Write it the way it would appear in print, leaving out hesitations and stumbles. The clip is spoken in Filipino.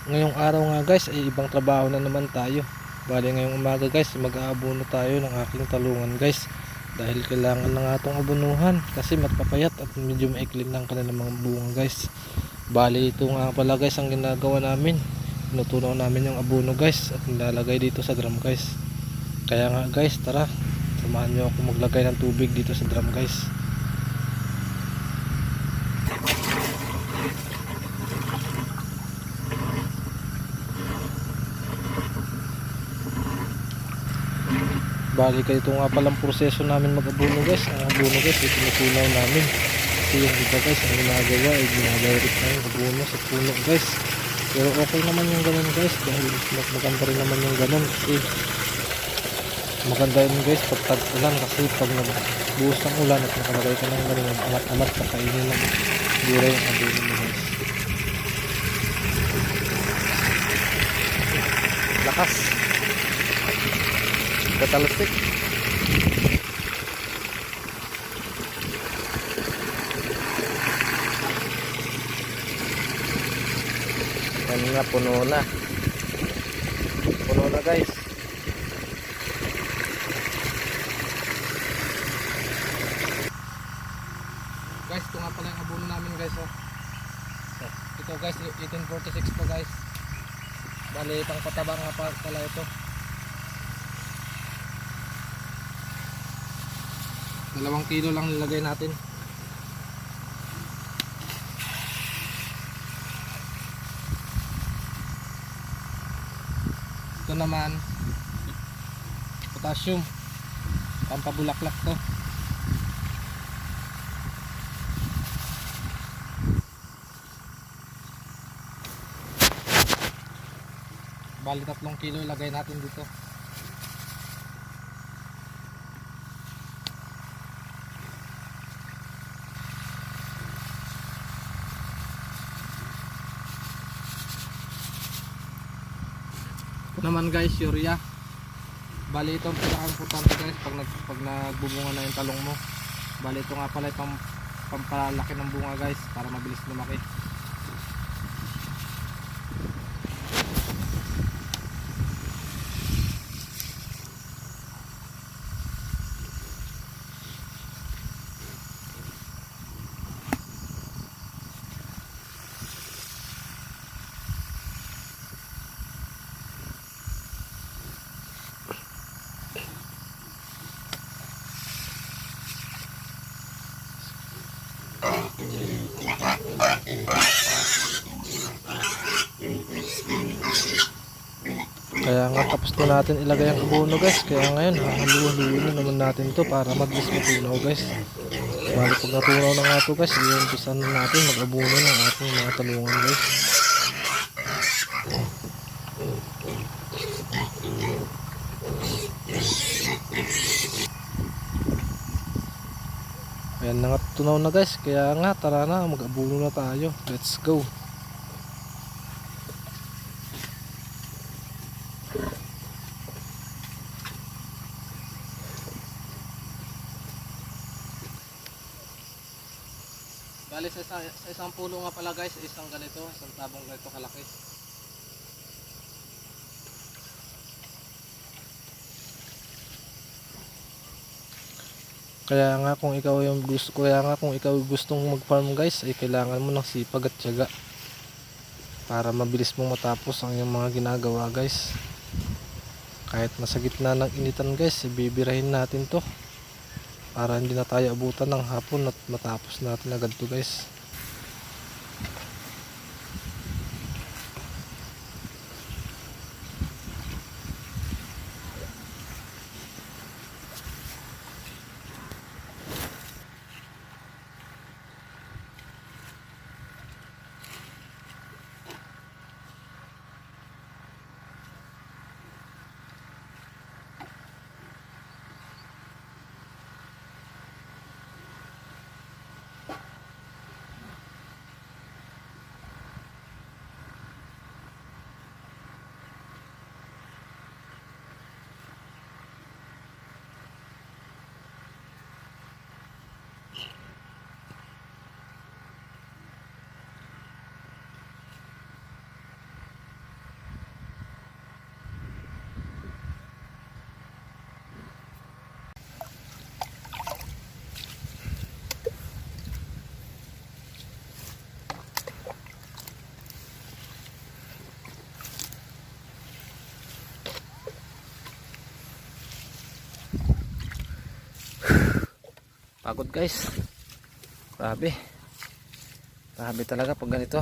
ngayong araw nga guys ay ibang trabaho na naman tayo. Bali ngayong umaga guys mag-aabono tayo ng aking talungan guys. Dahil kailangan na nga itong abunuhan kasi matpapayat at medyo maiklim ng kanilang mga bunga guys. Bali ito nga pala guys ang ginagawa namin. Tinutunaw namin yung abono guys at nilalagay dito sa drum guys. Kaya nga guys tara, samahan nyo ako maglagay ng tubig dito sa drum guys. Bali ito nga palang proseso namin mag-abono guys. Ang abono guys ay tinutunaw namin. Kasi yung iba guys ang ginagawa ay ginadirect na yung abono sa puno guys. Pero okay naman yung ganun guys dahil maganda rin naman yung ganun kasi maganda yun guys pag tag-ulan kasi pag nagbuhos ng ulan at nakalagay ka ng ganun amat-amat kakainin ng dura yung abono mo guys. Lakas katalastik. Yan nga, puno na guys. Guys ito nga pala yung abono namin guys oh. Ito guys 1846 po guys. Bali pang pataba nga pala ito. 2 kilo lang nilagay natin. Ito naman potassium, pampabulaklak to. Bali 3 kilo ilagay natin dito. Naman guys urea. Bali ito ang pinaka-importante guys pag nagbubunga na yung talong mo. Bali ito nga pala itong pampalaki ng bunga guys para mabilis lumaki. Kaya nga tapos na natin ilagay ang abono guys. Kaya ngayon hahaluin na naman natin to para mabilis matunaw guys. Bali pag natunaw na nga to guys, i-umpisan na natin mag-abono ng ating mga talungan guys. Ayan na nga tunaw na guys. Kaya nga tara na mag-abono na tayo. Let's go. Bali sa isang pulo nga pala guys, isang ganito, isang tabong ganito kalaki. Kaya nga kung ikaw gustong mag-farm guys, ay kailangan mo ng sipag at tiyaga para mabilis mong matapos ang iyong mga ginagawa guys. Kahit nasa gitna ng initan guys, bibirahin natin to para hindi na tayo abutan ng hapon at matapos natin agad to guys. Pagod guys. Grabe. Grabe talaga pag ganito.